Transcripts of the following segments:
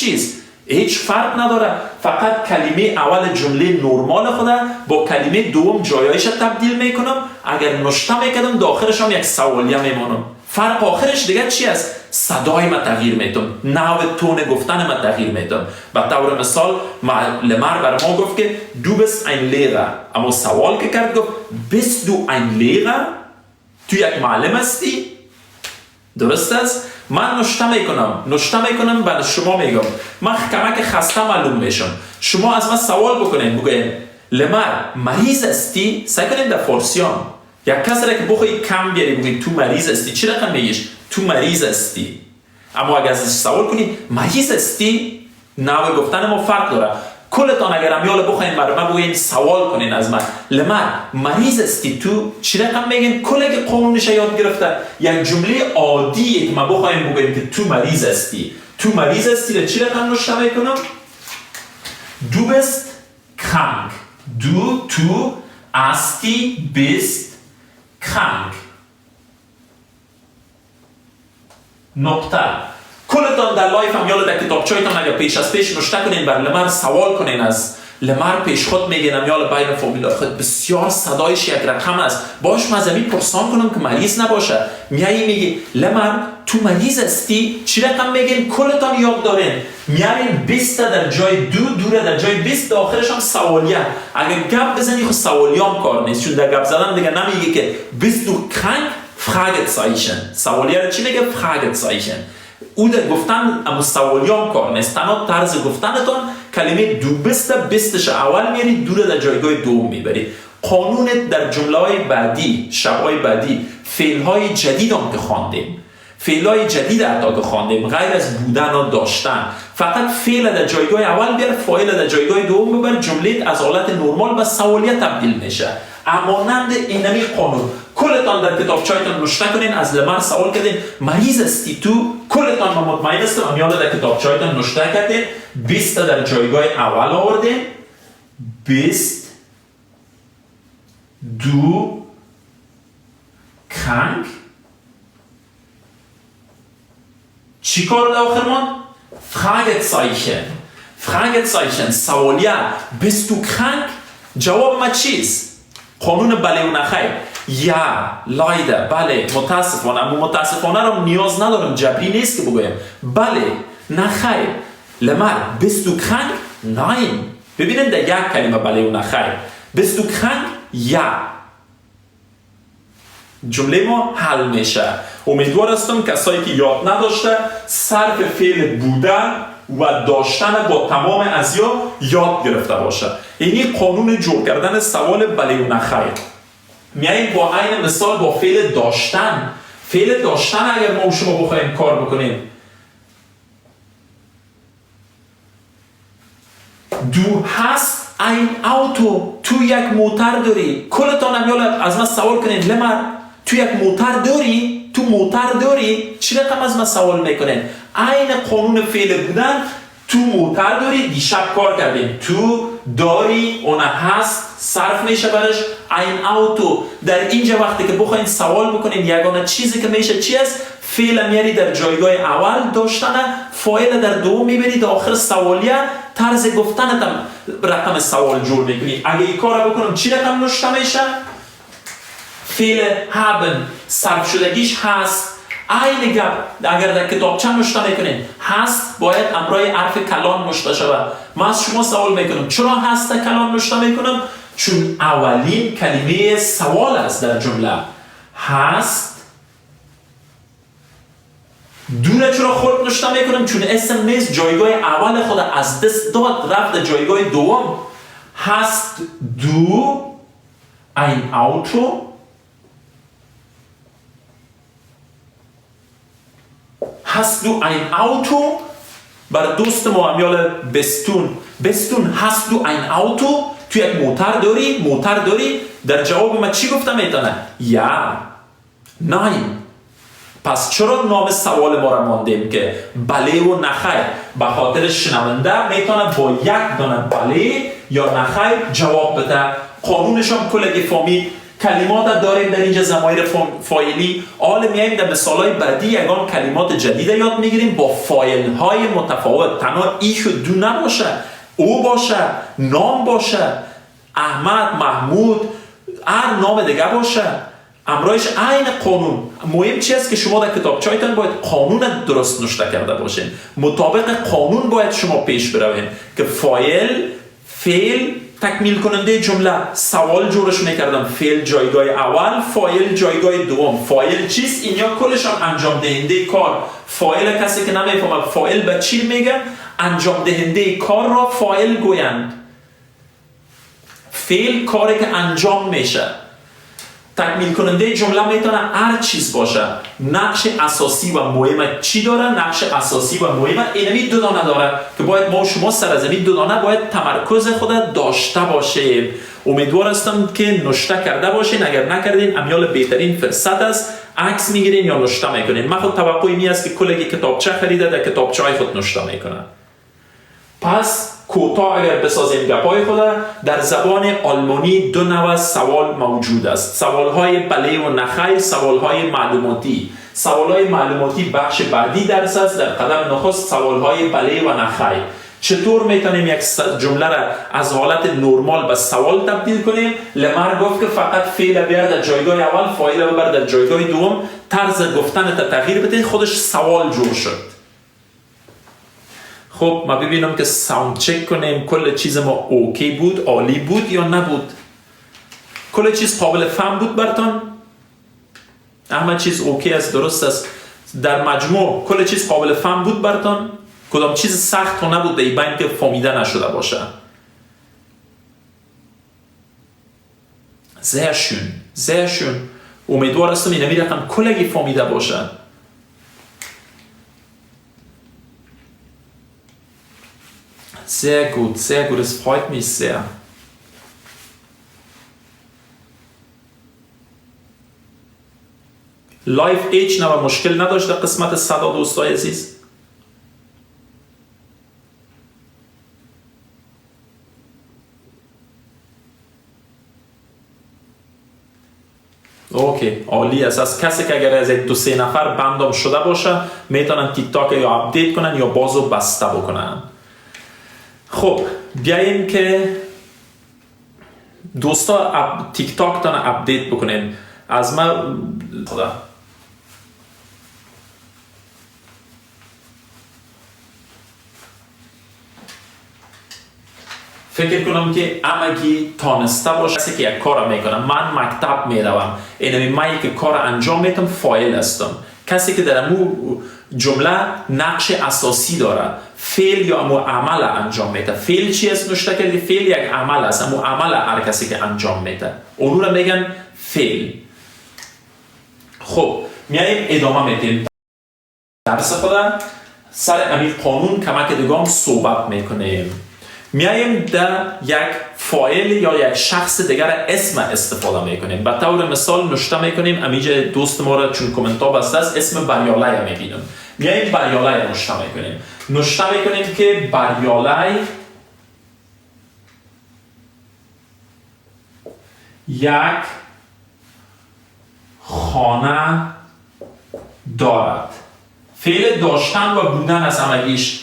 چیز هیچ فرق نداره، فقط کلمه اول جمله نرمال خودم با کلمه دوم جایایش تبدیل میکنم. اگر نشته میکردم داخلش هم یک سوالیه میمانم. فرق آخرش دیگه چی است؟ صدای ما تغییر میتم، نوع تون گفتن ما تغییر میتم. به طور مثال لمر بر ما گفت که دو بس این لیغه، اما سوال که کرد گفت بس دو این لیغه، تو یک معلم هستی؟ درست است؟ من نشته میکنم بعد شما میگم من کمک خسته معلوم میشم، شما از من سوال بکنین بگوین لمر مریض استی؟ سعی کنین در فارسیان یک کس را که بخوایی کم بیاری بگوین تو مریض استی، چی رقم میگیش؟ تو مریض استی. اما اگر ازش سوال کنی مریض استی، نوع گفتن ما فرق داره. کلتان اگر امیال بخواین برای من بگوین سوال کنین از من لمر مریض استی تو، چی رقم میگین؟ کل که قانونش یاد گرفته یک جمله عادیه که من بخوایم بگویم که تو مریض استی، تو مریض استی چی رقم نشته میکنم؟ دو بست krank، دو تو استی بست krank. نقطه. کلتان در لایف هم یاد در کتابچه‌تان اگر پیش از پیش نشته کنین بر لمر سوال کنین از لمر پیش خود میگن یال بین فامیلا خود بسیار صدایش یک رقم است، باش مزمی پرسان کنم که مریض نباشه. میگی لمر تو مریض استی، چی رقم میگین؟ کلتان یاد دارین. میارین 20 در جای دوره در جای 20 آخرش هم سوالیه. اگر گپ بزنی خود سوالیه هم کار نیست، چون در گپ زدن دیگه نمیگی که 20 krank Fragezeichen. سوالیه چی میگه؟ Fragezeichen. او در گفتن اما سوالیام کار نیست، تنها طرز گفتنتان کلمه دو بستش اول میاری، دوره در جایگاه دوم میبری. قانون در جمله های بعدی، شبهای بعدی فعل های جدید هم که خواندیم، فعل های جدید حتی که خواندیم غیر از بودن و داشتن، فقط فعل در جایگاه اول بیار، فاعل در جایگاه دوم ببر، جمله از حالت نرمال به سوالیه تبدیل میشه. امانند اینمی قانون. کلتان در کتابچه‌تان نشته کنین از لمر سوال کردین مریض استی تو، کلتان من مطمئن هستم امیال در کتابچه‌تان نشته کردین 20 در جایگاه اول آوردین، 20 دو krank. چی کار در آخر من؟ Fragezeichen سوالیه. 20 krank جواب ما چیست؟ قانون بله و نخیر. یا لایده بله متاسفانه، اما متاسفانه رو نیاز ندارم، جبری نیست که بگویم بله نخیر. لمر 20 krank؟ nein. ببینید در یک کلمه بله و نخیر 20 krank یا جمله ما حل میشه. امیدوار هستم کسایی که یاد نداشته صرف فعل بودن و داشتن با تمام ازیا یاد گرفته باشه. اینی قانون جور کردن سوال بله و نخیر. میاییم با عین مثال با فعل داشتن. فعل داشتن اگر ما و شما بخوایم کار بکنیم، دو هست این اوتو، تو یک موتر داری. کلتان هم یاد از من سوال کنین لمر تو یک موتر داری؟ تو موتر داری؟ چی رقم از من سوال میکنین؟ عین قانون فعل بودن. تو موتر داری، دیشب کار کردیم، تو داری اون هست صرف میشه برش این اوتو. در اینجا وقتی که بخواین سوال بکنین یگانه چیزی که میشه چی است؟ فعل میاری در جایگاه اول داشتن، فاعل در دوم میبری، در آخر سوالیه طرز گفتنت هم رقم سوال جور میکنی. اگه این کار بکنم چی رقم نشته میشه؟ فعل haben صرف شدگیش هست. این گپ اگر در کتابچه نشته میکنین هست باید همراه حرف کلان نشته شود. من از شما سوال میکنم چرا هست کلان نشته میکنم؟ چون اولین کلمه سوال است در جمله. هست دونه چرا خورد نشته میکنم؟ چون اسم نیست، جایگاه اول خود از دست داد رفت جایگاه دوم. هست دو ein Auto؟ هست دو این اوتو؟ برای دوست ما امیال بستون هست دو این اوتو؟ تو یک موتر داری؟ در جواب ما چی گفته میتونه؟ یا ناین. پس چرا نام سوال ما را ماندیم که بله و نخیر؟ به خاطر شنونده میتونه با یک دانه بله یا نخیر جواب بده. قانونش هم کلگی فهمید کلمات داریم در اینجا ضمایر فاعلی. حالا میایم در مثالهای بعدی یگان کلمات جدید یاد میگیریم با فاعل های متفاوت. تنها ایش و دو نباشه، او باشه، نام باشه، احمد، محمود، هر نام دیگه باشه. امرایش عین قانون. مهم چی است که شما در کتابچه‌تان باید قانون درست نوشته کرده باشین. مطابق قانون باید شما پیش بروین که فاعل، فعل تکمیل کننده جمله. سوال جورش میکردم، فعل جایگاه اول، فاعل جایگاه دوم. فاعل چیست؟ اینیا کلشان انجام دهنده کار. فاعل کسی که نمیفهمه فاعل به چی میگن، انجام دهنده کار را فاعل گویند. فعل کاری که انجام میشه. تکمیل کننده جمله میتونه هر چیز باشه. نقش اساسی و مهم چی داره؟ نقش اساسی و مهم اینمی دو دانه داره که باید ما و شما سر از این دو دانه باید تمرکز خود داشته باشیم. امیدوار هستم که نوشته کرده باشین. اگر نکردین امیال بهترین فرصت است عکس میگیرین یا نوشته میکنین. من خود توقعی می است که کلگی کتابچه خریده در کتابچه های خود نوشته میکنه. پس کوتاه اگر بسازیم گپای خود، در زبان آلمانی دو نوع سوال موجود است. سوالهای بله و نخیر، سوالهای معلوماتی. سوالهای معلوماتی بخش بعدی درس است. در قدم نخست سوالهای بله و نخیر. چطور میتونیم یک جمله را از حالت نرمال به سوال تبدیل کنیم؟ لمر گفت که فقط فعل بیار در جایگاه اول، فاعل ببر در جایگاه دوم، طرز گفتن تا تغییر بدین، خودش سوال جور شد. خب ما ببینم که ساوند چک کنیم کل چیز ما اوکی بود، عالی بود یا نبود. کل چیز قابل فهم بود براتون؟ همه چیز اوکی است، درست است. در مجموع کل چیز قابل فهم بود براتون؟ کدام چیز سخت و نبود در بین که فهمیده نشده باشه؟ sehr schön. امیدوار هستم این رقم کلگی فهمیده باشه. Sehr gut, es freut mich sehr. لایف ایچ نوع مشکل نداشت در قسمت صدا دوستای عزیز؟ اوکی، عالی است. از کسی که اگر از دو سه نفر بندم شده باشه میتونن تیک تاک یا اپدیت کنن یا بازو بسته بکنن. خب بیاییم که دوستا تیک تاک تان اپدیت بکنین. از من خدا فکر کنم که امگی تانسته باشه کسی که یک کار میکنم. من مکتب میروم، اینمی من یک کار انجام میتم فاعل هستم. کسی که در امو جمله نقش اساسی داره، فعل یا امو عمل انجام میده. فعل چی است؟ نوشته کردی فعل یک عمل است، امو عمل هر کسی که انجام میده اونو رو میگن فعل. خب میاییم ادامه میدیم درس خودم. سر امیر قانون کمک دیگام صحبت میکنیم. میاییم در یک فاعل یا یک شخص دیگر اسم استفاده میکنیم. به طور مثال نوشته میکنیم، امیجا دوست ما را چون کامنت ها بسته است اسم بریاله میبینم. میاییم بریاله نوشته میکنیم که بریاله یک خانه دارد. فعل داشتن و بودن از همگیش.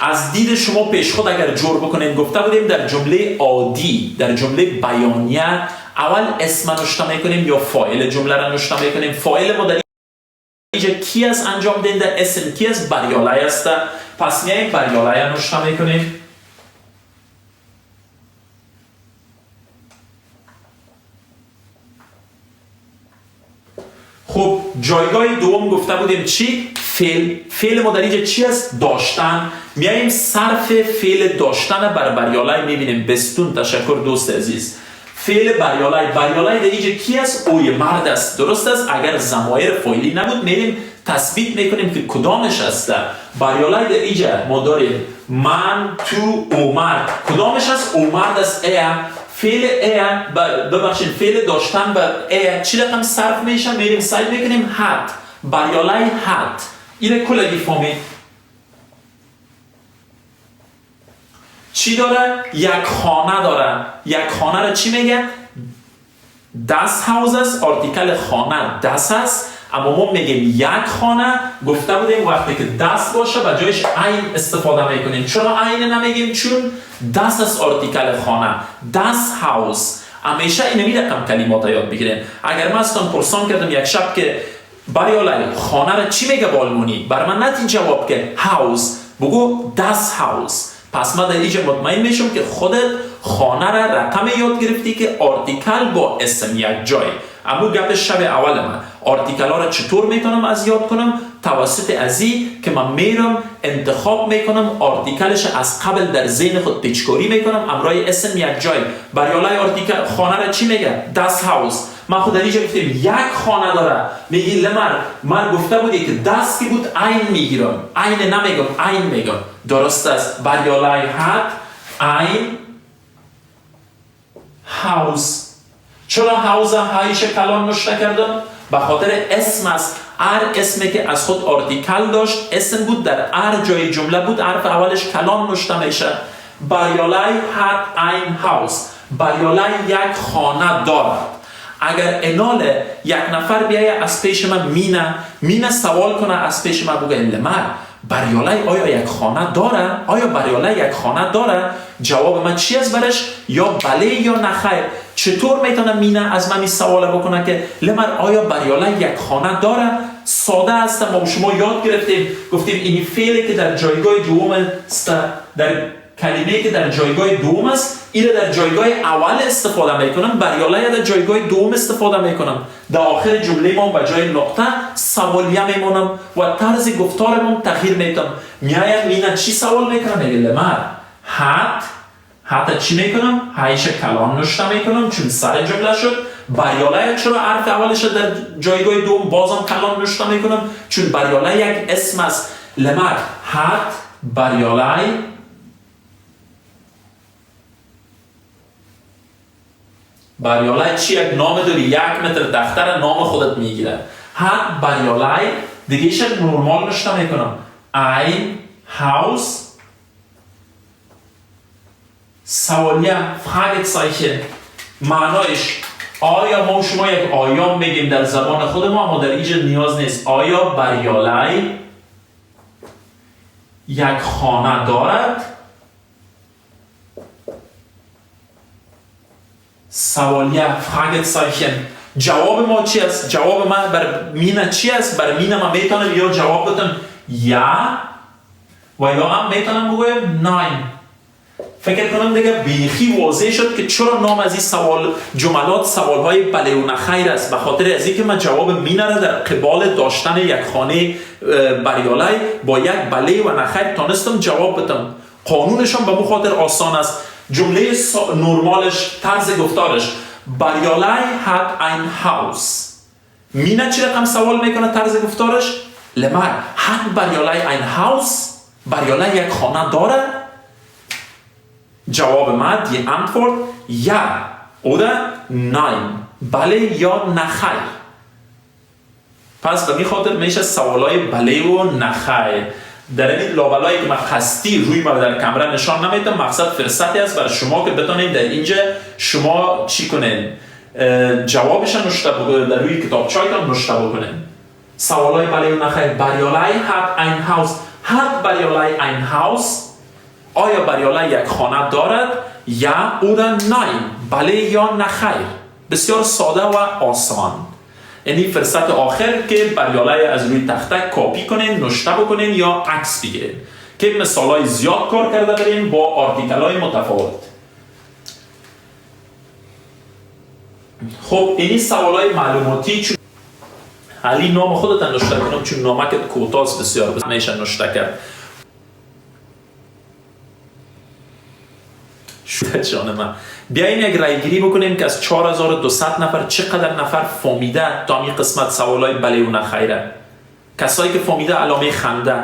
از دید شما پیش خود اگر جور بکنیم، گفته بودیم در جمله عادی، در جمله بیانیه اول اسم نوشته میکنیم یا فاعل جمله را نوشته میکنیم. فاعل ما در اینجا کی است انجام دهنده؟ اسم کی است؟ بریاله است. پس میاییم بریاله نوشته میکنیم. خب جایگاه دوم گفته بودیم چی؟ فعل ما در اینجا چی است؟ داشتن. میاییم صرف فعل داشتن بر بریاله میبینیم. بستون، تشکر دوست عزیز. فعل بریاله در اینجا کی است؟ اوی مرد است، درست است. اگر ضمایر فاعلی نبود میریم تثبیت میکنیم که کدامش است. بریاله در اینجا ما داریم من، تو، او مرد. کدامش است؟ او مرد است. فعل ببخشید فعل داشتن بر چی رقم صرف میشه؟ میریم سعی میکنیم حد. بریاله حد. اینه کلگی فهمید چی داره؟ یک خانه داره. یک خانه را چی میگه؟ das Haus است، آرتیکل خانه das است، اما ما میگیم یک خانه. گفته بودیم وقتی که das باشه و جایش ein استفاده میکنیم. چرا ein نمیگیم؟ چون das است آرتیکل خانه، das Haus. همیشه این رقم کلمات یاد بگیرین. اگر من ازتون پرسان کردم یک شب که بریالای خانه را چی میگه بالمونی، بر من نتین جواب که house، بگو das Haus. پس من در اینجا مطمئن میشم که خودت خانه را رقم یاد گرفتی که آرتیکل با اسم یک جای. اما گپ شب اول من آرتیکل ها را چطور میتونم از یاد کنم؟ توسط ازی که من میرم انتخاب میکنم آرتیکلش از قبل در ذهن خود پیچکاری میکنم امرای اسم یک جای. بریالای آرتیکل خانه را چی میگه؟ das Haus. من خود در اینجا گفتم یک خانه داره، میگی لمر من گفته بودی که das که بود ein میگیرم، ein نمیگم، ein میگم. درست است. بریالای hat ein Haus. چرا هاوز هایش کلان نشته کردم؟ به خاطر اسم است. هر اسمی که از خود آرتیکل داشت اسم بود، در هر جای جمله بود حرف اولش کلان نشته میشه. بریالای hat ein Haus. بریالای یک خانه دارد. اگر انال یک نفر بیایه از پیش من مینه سوال کنه از پیش من بگه لمر بریالای آیا یک خانه داره؟ آیا بریالای یک خانه داره؟ جواب من چی است برش؟ یا بله یا نخیر. چطور میتونه مینه از من سوال بکنه که لمر آیا بریالای یک خانه داره؟ ساده است. ما شما یاد گرفتیم گفتیم این فعلی که در جایگاه دوم است، در کلمه‌ای که در جایگاه دوم است این در جایگاه اول استفاده میکنم، بریالای در جایگاه دوم استفاده میکنم. در آخر جمله ما و جای نقطه سوالیه میمونم و طرز گفتارم تغییر میدم. میایم مینا چی سوال میکنم؟ میگه لمر hat چی میکنم؟ هایش کلان نشته میکنم چون سر جمله شد. بریالای چرا حرف اولش در جایگاه دوم بازم کلان نشته میکنم چون بریالای یک اسم است. لمر hat بریالای بریالای چی؟ یک نام داری، 1 متر دفتر نام خودت میگیره. hat بریالای دیگه شد نورمال نشته میکنم ein Haus. سوالیه Fragezeichen معنایش آیا ما شما یک آیا میگیم در زبان خود ما، اما در اینجا نیاز نیست. آیا بریالای یک خانه دارد؟ سوالیه Fragezeichen. جواب ما چی است؟ جواب من بر مینه چی است؟ بر مینه من میتونم یا جواب بدم یا و یا هم میتونم بگویم nein. فکر کنم دیگه بیخی واضح شد که چرا نام از این سوال جملات سوالهای بله و نخیر است. به خاطر از اینکه من جواب مینه را در قبال داشتن یک خانه بریالای با یک بله و نخیر تانستم جواب بدم. قانونشان به مو خاطر آسان است. جمله نرمالش طرز گفتارش بریالای hat ein Haus. مینه چی رقم سوال میکنه طرز گفتارش؟ لمر hat بریالای ein Haus. بریالای یک خانه داره؟ جواب من die Antwort ja oder nein. بله یا نخیر. پس به می خاطر میشه سوالای بله و نخیر. در این لابلایی که من خستی روی ما در کامرا نشان نمیدم، مقصد فرصتی است برای شما که بتونید در اینجا شما چی کنین؟ جوابش نوشته بکنید، در روی کتابچه‌تان نوشته بکنید. سوالای بله و نخیر. بریالای hat ein Haus. hat بریالای ein Haus. آیا بریالای یک خانه دارد؟ یا oder nein. بله یا نخیر. بسیار ساده و آسان. یعنی فرصت آخر که بریالای از روی تخته کپی کنین، نوشته بکنین یا عکس بگیرین که مثالای زیاد کار کرده برین با آرتیکل‌های متفاوت. خب اینی سوالای معلوماتی چون حالی نام خودت نوشته کنم چون نامکت کوتاست بسیار میشه نوشته کرد. شده من بیاین یک رایگیری بکنیم که از 4200 نفر چقدر نفر فهمیده تا این قسمت سوالای بله و نخیره. کسایی که فهمیده علامه خنده